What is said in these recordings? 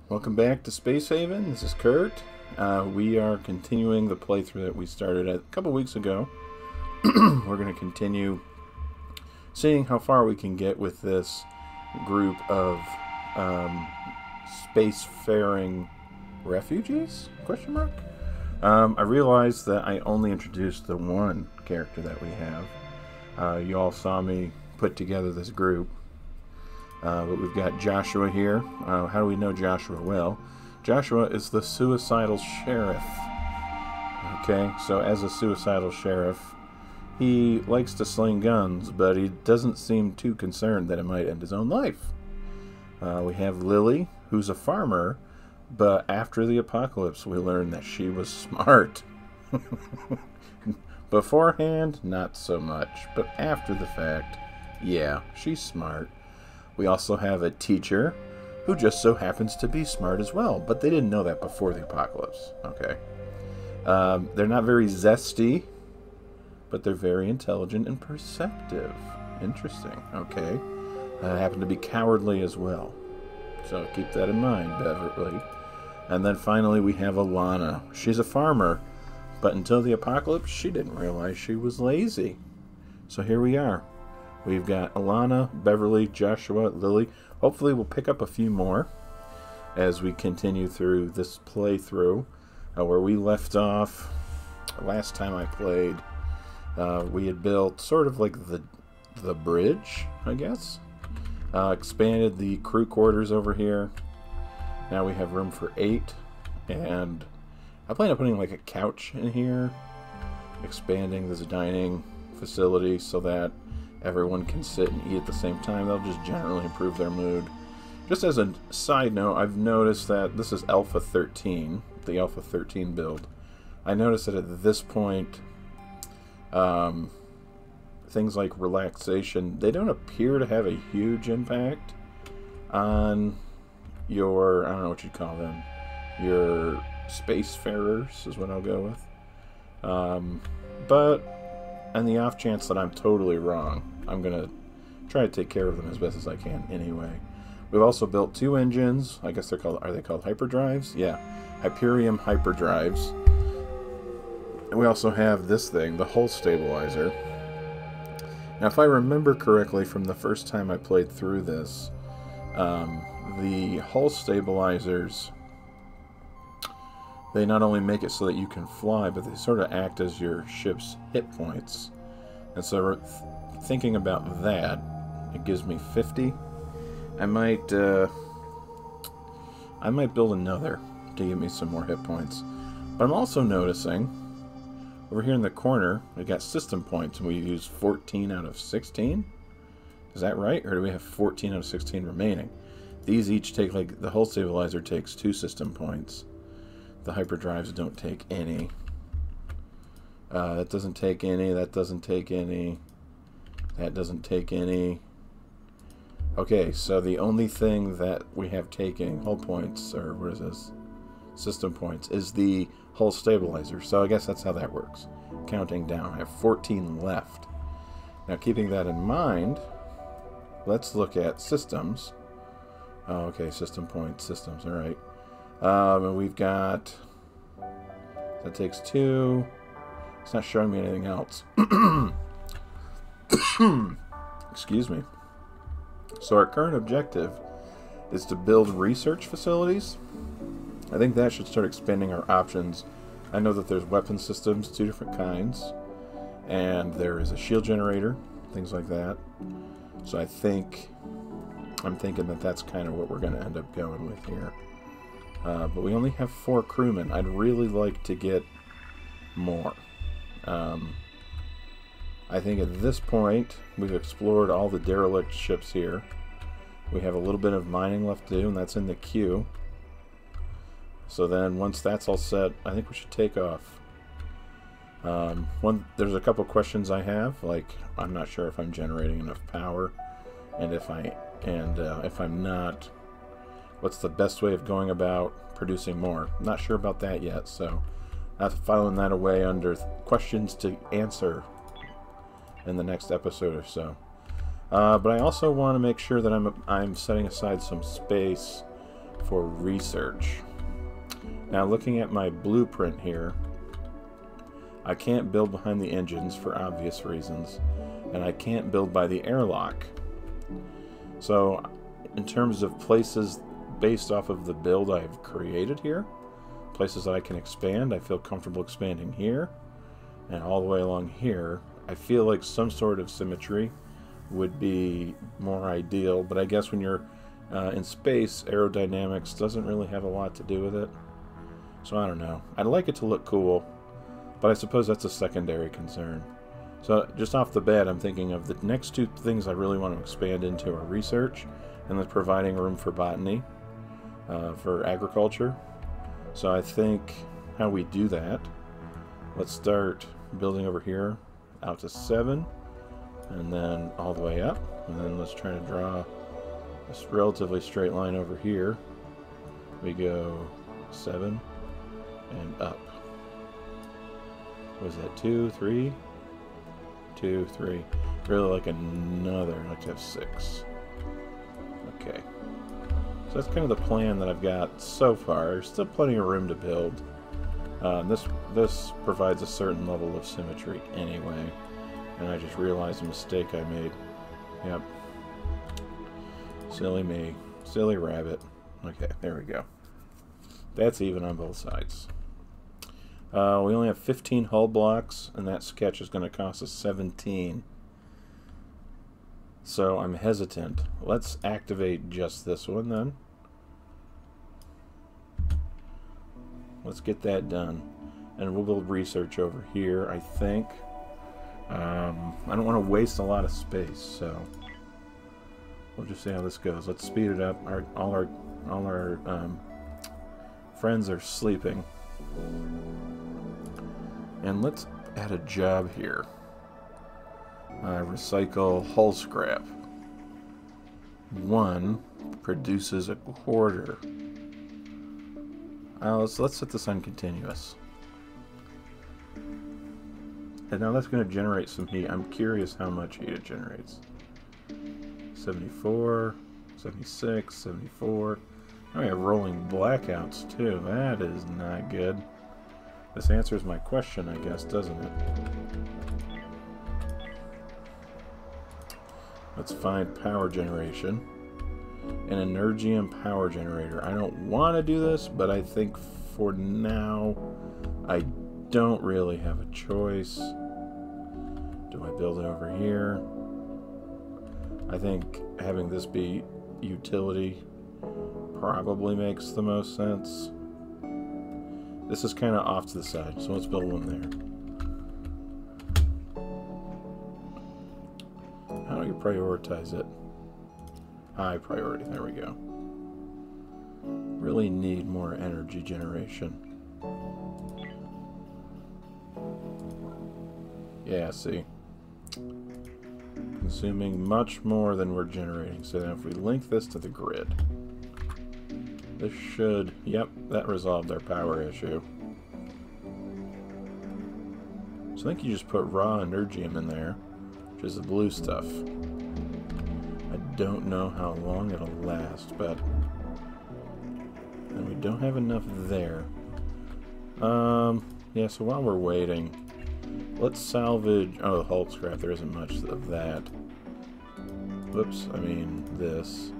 Welcome back to Space Haven. This is Kurt. We are continuing the playthrough that we started a couple weeks ago. We're going to continue seeing how far we can get with this group of spacefaring refugees? Question mark? I realized that I only introduced the one character that we have. You all saw me put together this group. But we've got Joshua here. How do we know Joshua? Well, Joshua is the suicidal sheriff. Okay, so as a suicidal sheriff, he likes to sling guns, but he doesn't seem too concerned that it might end his own life. We have Lily, who's a farmer, but after the apocalypse, we learned that she was smart. Beforehand, not so much, but after the fact, yeah, she's smart. We also have a teacher who just so happens to be smart as well, but they didn't know that before the apocalypse. Okay. They're not very zesty, but they're very intelligent and perceptive. Interesting. Okay. Happen to be cowardly as well. So keep that in mind, Beverly. And then finally we have Alana. She's a farmer, but until the apocalypse, she didn't realize she was lazy. So here we are. We've got Alana, Beverly, Joshua, Lily. Hopefully we'll pick up a few more as we continue through this playthrough. Where we left off last time I played, we had built sort of like the bridge, I guess. Expanded the crew quarters over here. Now we have room for 8. And I plan on putting like a couch in here. Expanding this dining facility so that everyone can sit and eat at the same time. They'll just generally improve their mood. Just as a side note, I've noticed that this is Alpha 13, the Alpha 13 build. I noticed that at this point, things like relaxation, they don't appear to have a huge impact on your, I don't know what you'd call them, your spacefarers is what I'll go with. But on the off chance that I'm totally wrong, I'm going to try to take care of them as best as I can anyway. We've also built 2 engines. I guess are they called hyperdrives? Yeah, Hyperium hyperdrives. And we also have this thing, the hull stabilizer. Now, if I remember correctly from the first time I played through this, the hull stabilizers, they not only make it so that you can fly, but they sort of act as your ship's hit points. And so thinking about that, it gives me 50. I might build another to give me some more hit points. But I'm also noticing over here in the corner, we got system points, and we use 14 out of 16. Is that right? Or do we have 14 out of 16 remaining? These each take, like, the hull stabilizer takes 2 system points. The hyperdrives don't take any. That doesn't take any. That doesn't take any. That doesn't take any. Okay, so the only thing that we have taking hull points, or what is this? System points, is the hull stabilizer. So I guess that's how that works. Counting down. I have 14 left. Now, keeping that in mind, let's look at systems. Oh, okay, system points, systems, alright. And we've got, that takes 2. It's not showing me anything else. Excuse me. So our current objective is to build research facilities. I think that should start expanding our options. I know that there's weapon systems, 2 different kinds, and there is a shield generator, things like that. So I'm thinking that that's kind of what we're going to end up going with here. But we only have 4 crewmen. I'd really like to get more. I think at this point, we've explored all the derelict ships here. We have a little bit of mining left to do, and that's in the queue. So then, once that's all set, I think we should take off. There's a couple questions I have, like, I'm not sure if I'm generating enough power, and if I'm not, what's the best way of going about producing more? I'm not sure about that yet, so I'm filing that away under questions to answer in the next episode or so. But I also want to make sure that I'm setting aside some space for research. Now, looking at my blueprint here, I can't build behind the engines for obvious reasons, and I can't build by the airlock. So, in terms of places based off of the build I've created here, places that I can expand, I feel comfortable expanding here, and all the way along here. I feel like some sort of symmetry would be more ideal, but I guess when you're in space, aerodynamics doesn't really have a lot to do with it. So I don't know. I'd like it to look cool, but I suppose that's a secondary concern. So just off the bat, I'm thinking of the next two things I really want to expand into are research and then providing room for botany, for agriculture. So I think how we do that, let's start building over here out to 7 and then all the way up, and then let's try to draw this relatively straight line over here. We go 7 and up. Was that 2, 3? 2, 3. Really like another. I'd like to have 6. Okay. So that's kind of the plan that I've got so far. There's still plenty of room to build. This provides a certain level of symmetry anyway. And I just realized a mistake I made. Yep. Silly me. Silly rabbit. Okay, there we go. That's even on both sides. We only have 15 hull blocks, and that sketch is going to cost us 17. So I'm hesitant. Let's activate just this one then. Let's get that done. And we'll build research over here, I think. I don't want to waste a lot of space, so we'll just see how this goes. Let's speed it up. All our friends are sleeping. And let's add a job here. Recycle hull scrap. 1 produces a quarter. Let's set this on continuous. And now that's going to generate some heat. I'm curious how much heat it generates. 74, 76, 74. Oh, we have rolling blackouts too. That is not good. This answers my question, I guess, doesn't it? Let's find power generation. An Energium power generator. I don't want to do this, but I think for now I don't really have a choice. Do I build it over here? I think having this be utility probably makes the most sense. This is kind of off to the side, so let's build one there. How do you prioritize it? High priority, there we go. Really need more energy generation. Yeah, see. Consuming much more than we're generating. So now if we link this to the grid, this should, yep, that resolved our power issue. So I think you just put raw Energium in there, which is the blue stuff. I don't know how long it'll last, but... And we don't have enough there. Yeah, so while we're waiting, let's salvage... Oh, the hull scrap, there isn't much of that. Whoops, I mean this.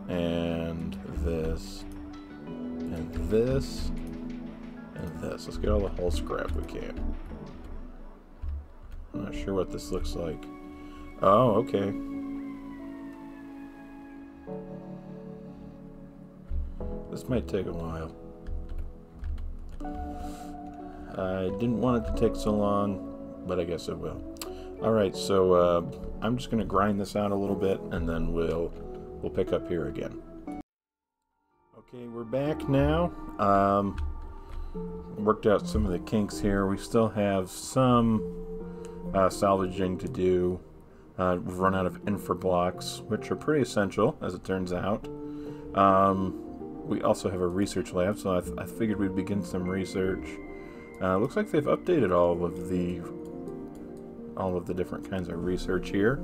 And this. And this. And this. Let's get all the hull scrap we can. I'm not sure what this looks like. Oh, okay. This might take a while. I didn't want it to take so long, but I guess it will. Alright, so I'm just going to grind this out a little bit, and then we'll pick up here again. Okay, we're back now. Worked out some of the kinks here. We still have some salvaging to do. We've run out of infra blocks, which are pretty essential, as it turns out. We also have a research lab, so I figured we'd begin some research. Looks like they've updated all of the different kinds of research here.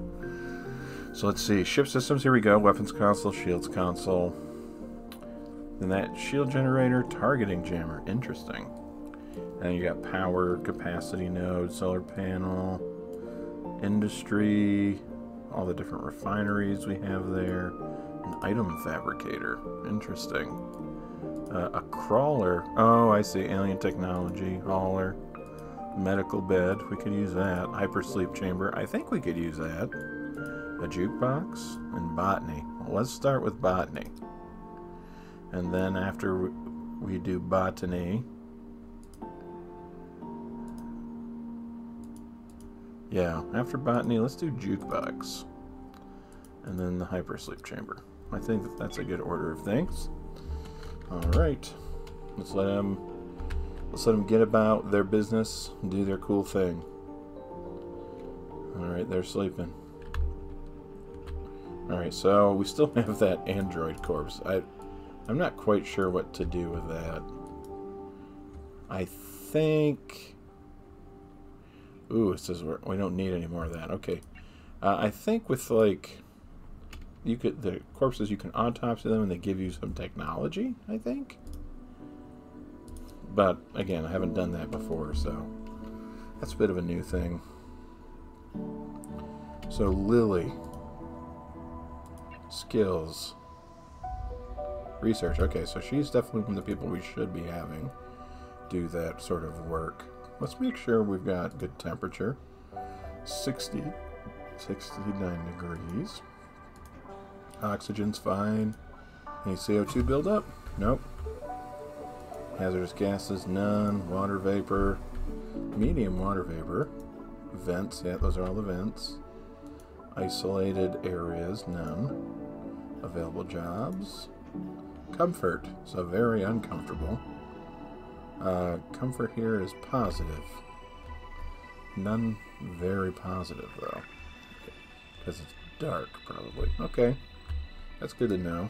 So let's see, ship systems, here we go, weapons console, shields console. Then that shield generator, targeting jammer. Interesting. And you got power, capacity node, solar panel, industry, all the different refineries we have there. An item fabricator. Interesting. A crawler. Oh, I see. Alien technology. Hauler. Medical bed. We could use that. Hypersleep chamber. I think we could use that. A jukebox. And botany. Well, let's start with botany. And then after we do botany... Yeah, after botany, let's do jukebox. And then the hypersleep chamber. I think that's a good order of things. Alright. Let's let them get about their business and do their cool thing. Alright, they're sleeping. Alright, so we still have that android corpse. I'm not quite sure what to do with that. I think... Ooh, it says we don't need any more of that. Okay. I think with, like... the corpses, you can autopsy them and they give you some technology, I think. But, again, I haven't done that before, so... That's a bit of a new thing. So, Lily. Skills. Research. Okay, so she's definitely one of the people we should be having do that sort of work. Let's make sure we've got good temperature. 69 degrees. Oxygen's fine. Any CO2 buildup? Nope. Hazardous gases, none. Water vapor. Medium water vapor. Vents, yeah, those are all the vents. Isolated areas, none. Available jobs. Comfort, so very uncomfortable. Comfort here is positive. None very positive, though. Because it's dark, probably. Okay. That's good to know.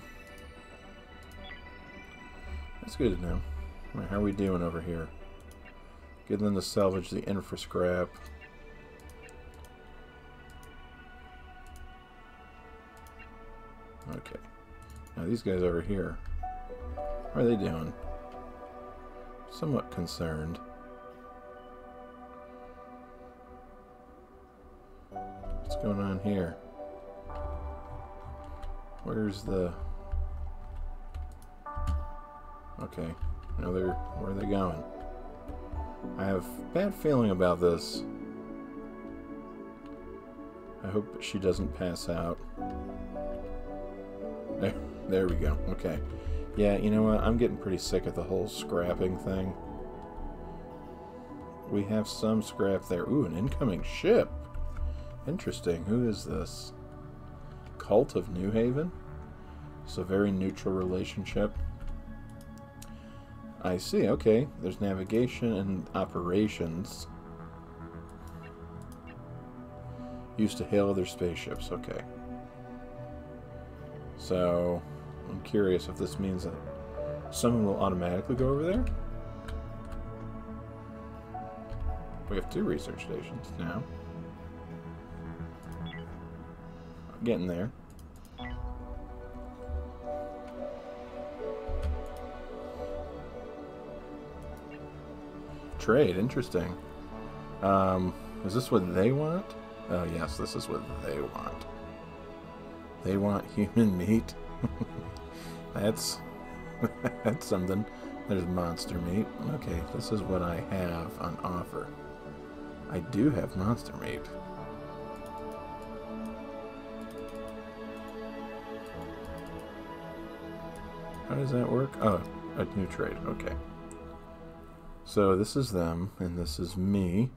That's good to know. Right, how are we doing over here? Get them to salvage the infra scrap. Okay. Now these guys over here. How are they doing? Somewhat concerned. What's going on here? Where's the... Okay. Now where are they going? I have a bad feeling about this. I hope she doesn't pass out. There we go. Okay. Yeah, you know what? I'm getting pretty sick of the whole scrapping thing. We have some scrap there. Ooh, an incoming ship. Interesting. Who is this? Cult of New Haven? It's a very neutral relationship. I see. Okay. There's navigation and operations. Used to hail other spaceships. Okay. So... I'm curious if this means that someone will automatically go over there. We have 2 research stations now. Getting there. Trade, interesting. Is this what they want? Oh yes, this is what they want. They want human meat. That's something. There's monster meat. Okay, this is what I have on offer. I do have monster meat. How does that work? Oh, a new trade. Okay. So this is them, and this is me.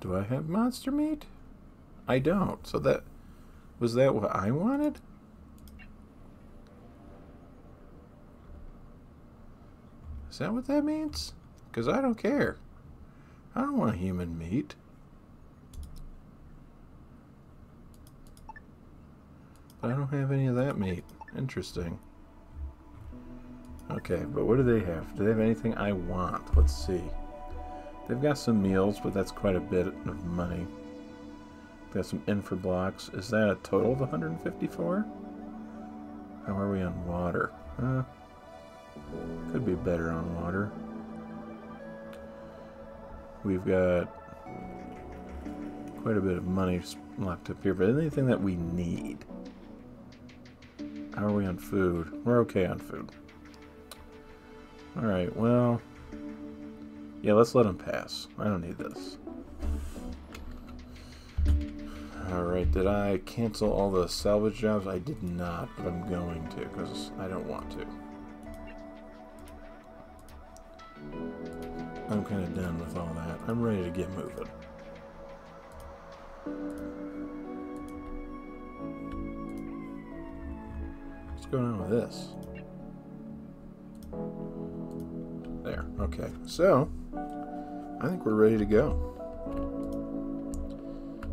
Do I have monster meat? I don't. So that... Was that what I wanted? Is that what that means? Because I don't care. I don't want human meat. But I don't have any of that meat. Interesting. Okay, but what do they have? Do they have anything I want? Let's see. They've got some meals, but that's quite a bit of money. They've got some infra blocks. Is that a total of 154? How are we on water? Could be better on water. We've got quite a bit of money locked up here, but anything that we need. How are we on food? We're okay on food. Alright, well... yeah, let's let them pass. I don't need this. Alright, did I cancel all the salvage jobs? I did not, but I'm going to, because I don't want to. I'm kind of done with all that. I'm ready to get moving. What's going on with this? There, okay. So, I think we're ready to go.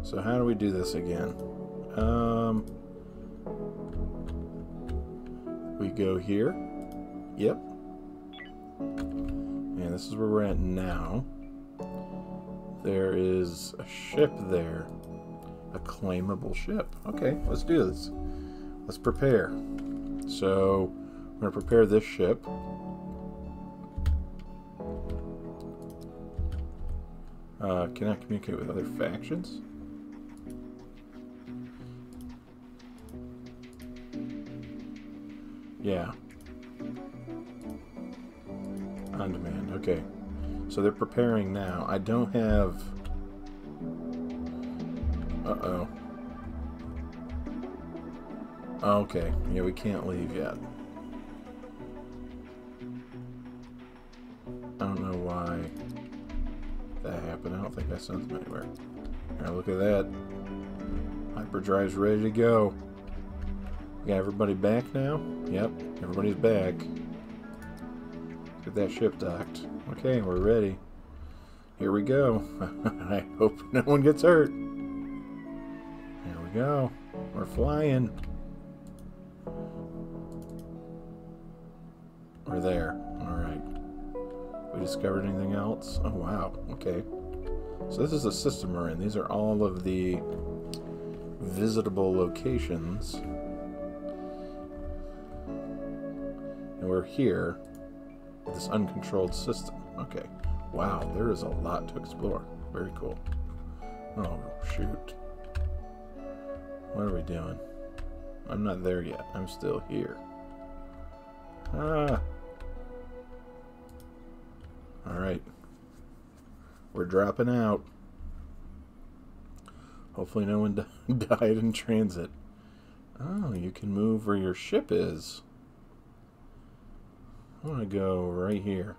So how do we do this again? We go here. Yep. And this is where we're at now. There is a ship there. A claimable ship. Okay, let's do this. Let's prepare. So, we're going to prepare this ship. Can I communicate with other factions? Yeah. On demand, okay. So they're preparing now. I don't have... uh-oh. Okay, yeah, we can't leave yet. I don't know why that happened. I don't think I sent them anywhere. Here, look at that. Hyperdrive's ready to go. Got everybody back now? Yep, everybody's back. Let's get that ship docked. Okay, we're ready. Here we go. I hope no one gets hurt. There we go. We're flying. We're there. Alright. We discovered anything else? Oh, wow. Okay. So this is the system we're in. These are all of the visitable locations. And we're here with this uncontrolled system. Okay. Wow, there is a lot to explore. Very cool. Oh, shoot. What are we doing? I'm not there yet. I'm still here. Ah. Alright. We're dropping out. Hopefully no one died in transit. Oh, you can move where your ship is. I want to go right here.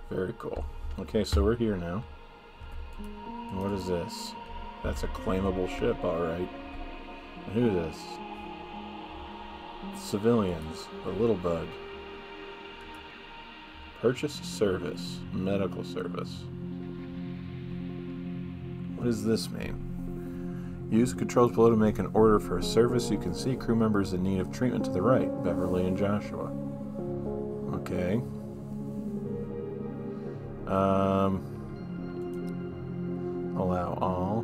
Very cool. Okay, so we're here now. And what is this? That's a claimable ship, alright. And who is this? Civilians. The little bug. Purchase service. Medical service. What does this mean? Use controls below to make an order for a service. You can see crew members in need of treatment to the right. Beverly and Joshua. Okay. Allow all.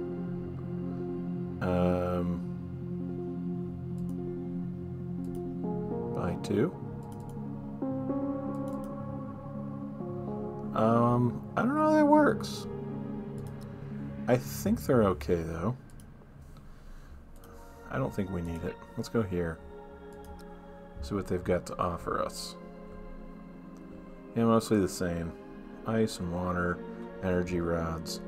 Buy two. I don't know how that works. I think they're okay though. I don't think we need it. Let's go here. See what they've got to offer us. Yeah, mostly the same. Ice and water, energy rods.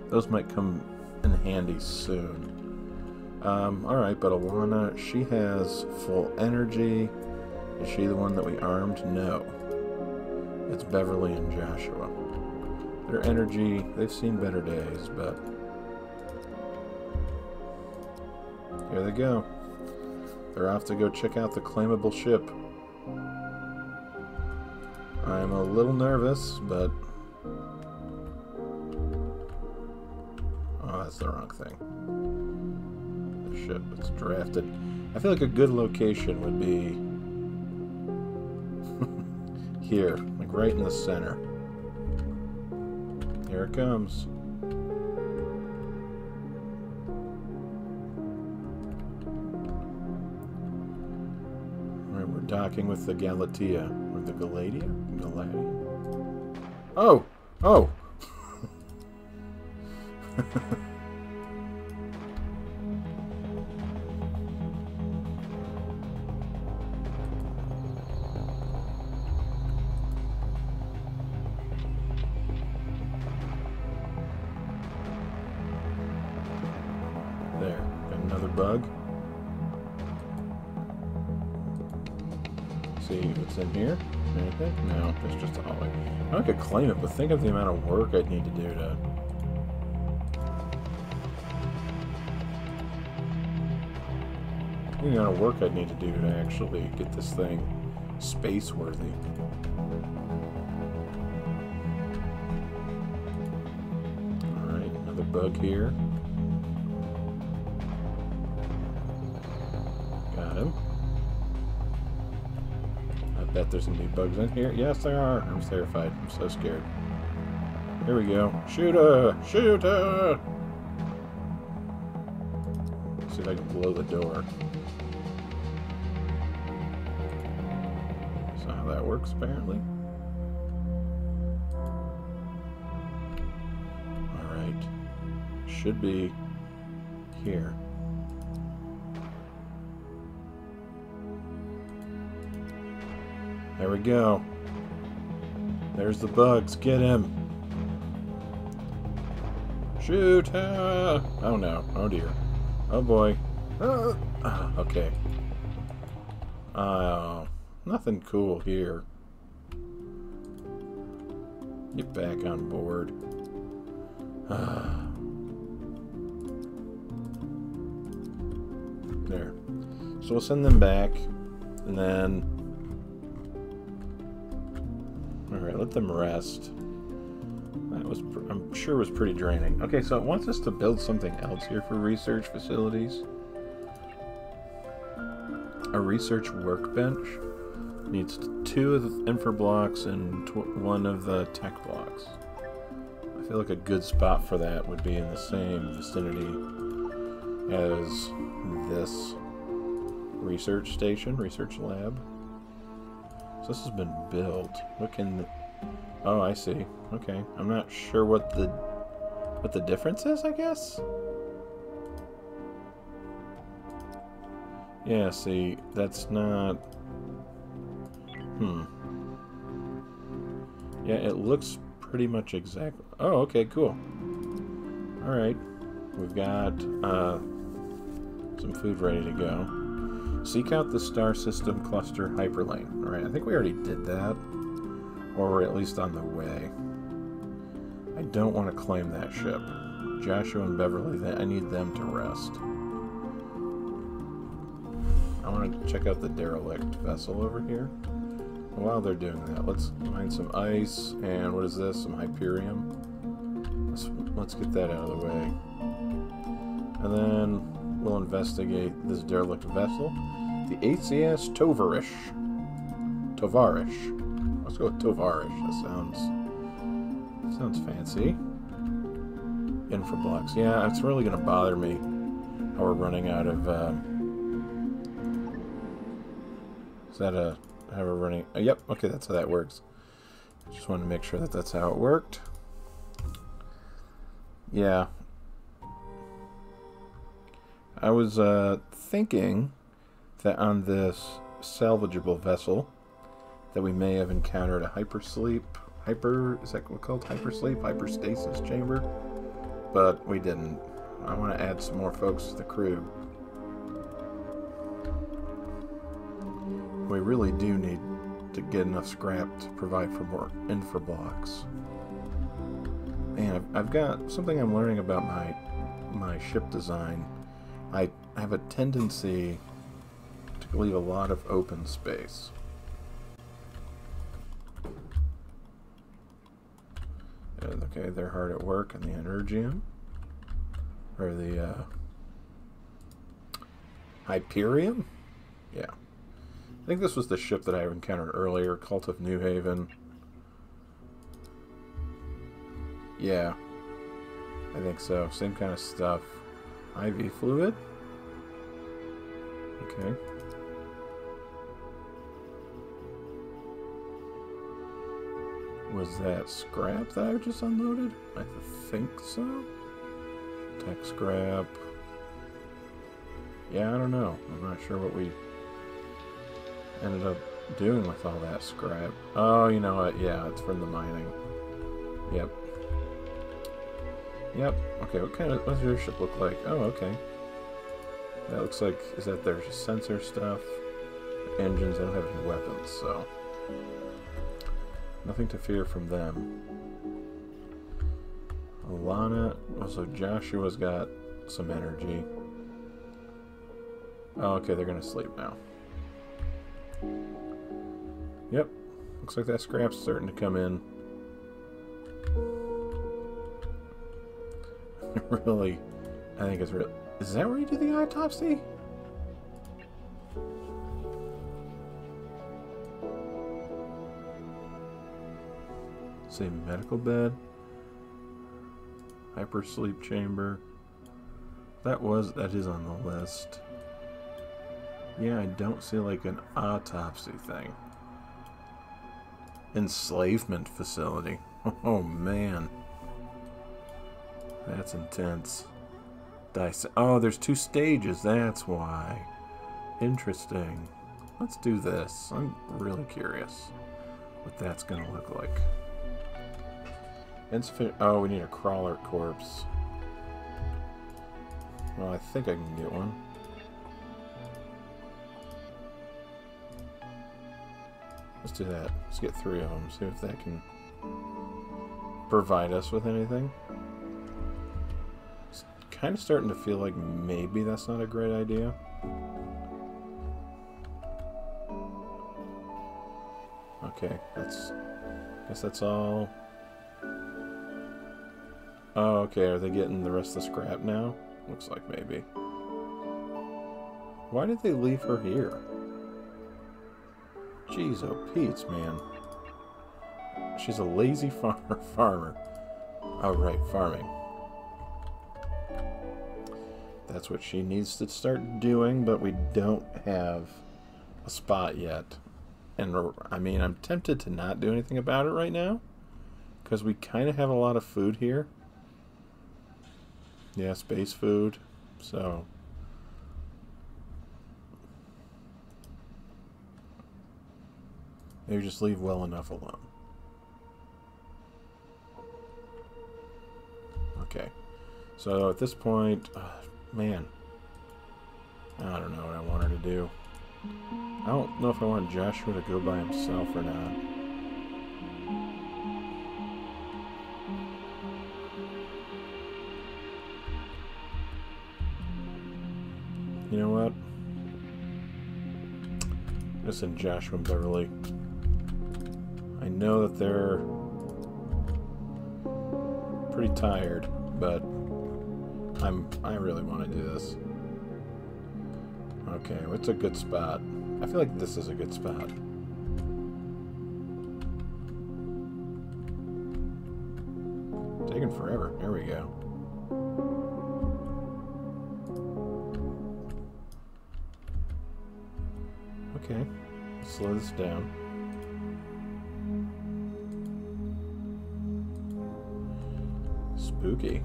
Those might come in handy soon. Alright, but Alana, she has full energy. Is she the one that we armed? No. It's Beverly and Joshua. Their energy, they've seen better days, but... here they go. They're off to go check out the claimable ship. I'm a little nervous, but... oh, that's the wrong thing. The ship, it's drafted. I feel like a good location would be... here, like right in the center. Here it comes. docking with the Galatia. Or the Galatia? Galatia? Oh! Oh! There. Got another bug. See what's in here. Anything? No, it's just a hallway. I could claim it, but think of the amount of work I'd need to do to... The amount of work I'd need to do to actually get this thing space-worthy. Alright, another bug here. Got him. I bet there's gonna be bugs in here. Yes, there are. I'm terrified. I'm so scared. Here we go. Shoot her! Shoot her! See if I can blow the door. So how that works, apparently. Alright. Should be here. There we go. There's the bugs. Get him. Shoot her. Oh no. Oh dear. Oh boy. Okay. Nothing cool here. Get back on board. There. So we'll send them back, and then... Alright, let them rest. That was, I'm sure, was pretty draining. Okay, so it wants us to build something else here for research facilities. A research workbench. Needs 2 of the infra blocks and 1 of the tech blocks. I feel like a good spot for that would be in the same vicinity as this research station, research lab. So this has been built. What can... Oh, I see. Okay. I'm not sure what the difference is, I guess? Yeah, see, that's not... Yeah, it looks pretty much exactly... Oh, okay, cool. Alright. We've got some food ready to go. Seek out the star system cluster hyperlane. Alright, I think we already did that. Or we're at least on the way. I don't want to claim that ship. Joshua and Beverly, I need them to rest. I want to check out the derelict vessel over here. While they're doing that, let's find some ice, and what is this? Some Hyperium. Let's get that out of the way. And then we'll investigate this derelict vessel. The HCS Tovarish. Let's go with Tovarish. That sounds fancy. Infra blocks. Yeah, it's really going to bother me how we're running out of... Is that a... How we're running... yep, okay, that's how that works. Just wanted to make sure that that's how it worked. Yeah. I was thinking that on this salvageable vessel that we may have encountered a hypersleep... is that called hypersleep? Hyperstasis chamber? But we didn't. I want to add some more folks to the crew. We really do need to get enough scrap to provide for more infra blocks. Man, I've got something I'm learning about my ship design. I have a tendency to leave a lot of open space. And, okay, they're hard at work in the Energium. Or the Hyperium? Yeah. I think this was the ship that I encountered earlier, Cult of New Haven. Yeah, I think so. Same kind of stuff. IV fluid? Okay. Was that scrap that I just unloaded? I think so. Tech scrap. Yeah, I don't know. I'm not sure what we ended up doing with all that scrap. Oh, you know what? Yeah, it's from the mining. Yep. Yep. Okay, what does your ship look like? Oh, okay. That looks like, is that their sensor stuff? Engines, I don't have any weapons, so nothing to fear from them. Alana, also Joshua's got some energy. Oh, okay, they're gonna sleep now. Yep, looks like that scrap's starting to come in. Really, I think it's real. Is that where you do the autopsy? Say medical bed, hypersleep chamber. That is on the list. Yeah, I don't see like an autopsy thing. Enslavement facility. Oh man, that's intense. Oh, there's 2 stages. That's why. Interesting. Let's do this. I'm really curious what that's gonna look like. Insufficient. Oh, we need a crawler corpse. Well, I think I can get one. Let's do that. Let's get 3 of them. See if that can provide us with anything. It's kind of starting to feel like maybe that's not a great idea. Okay, guess that's all. Oh, okay, are they getting the rest of the scrap now? Looks like maybe. Why did they leave her here? Jeez, oh Pete's, man. She's a lazy farmer. Oh, right, farming. That's what she needs to start doing, but we don't have a spot yet. And, I mean, I'm tempted to not do anything about it right now, because we kind of have a lot of food here. Yeah, space food. So maybe just leave well enough alone. Okay. So at this point, man, I don't know what I want her to do. I don't know if I want Joshua to go by himself or not. You know what? Listen, Joshua and Beverly. I know that they're pretty tired, but I really want to do this. Okay, what's a good spot? I feel like this is a good spot. Taking forever. There we go. Okay, slow this down. Spooky.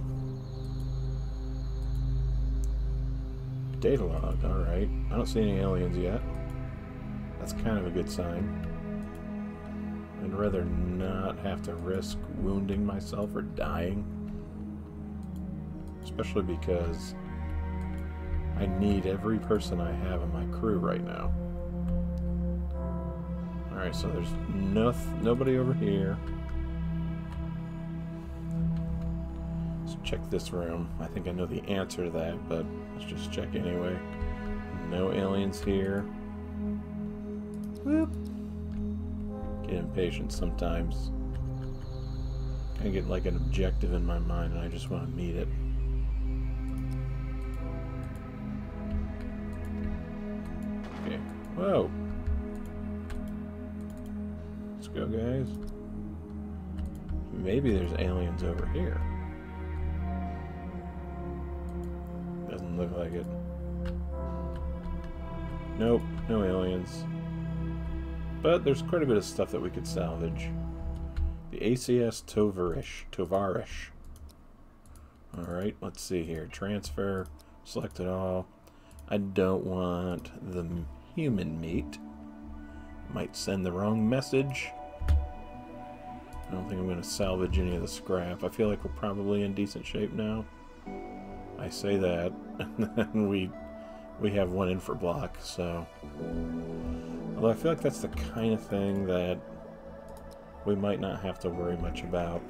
Data log, alright. I don't see any aliens yet. That's kind of a good sign. I'd rather not have to risk wounding myself or dying. Especially because I need every person I have in my crew right now. Alright, so there's nobody over here. Let's check this room. I think I know the answer to that, but let's just check anyway. No aliens here. Whoop. Get impatient sometimes. I get like an objective in my mind and I just want to meet it. Okay. Whoa. Let's go, guys. Maybe there's aliens over here. Doesn't look like it. Nope, no aliens. But there's quite a bit of stuff that we could salvage. The ACS Tovarish. Alright, let's see here. Transfer. Select it all. I don't want the human meat. Might send the wrong message. I don't think I'm going to salvage any of the scrap. I feel like we're probably in decent shape now. I say that, and then we have one in for block, so... Although I feel like that's the kind of thing that we might not have to worry much about.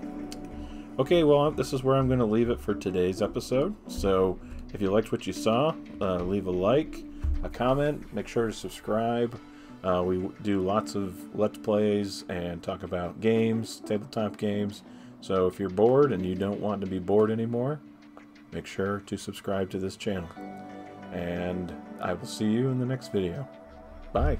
Okay, well, this is where I'm going to leave it for today's episode. So, if you liked what you saw, leave a like, a comment, make sure to subscribe. We do lots of Let's Plays and talk about games, tabletop games. So if you're bored and you don't want to be bored anymore, make sure to subscribe to this channel. And I will see you in the next video. Bye.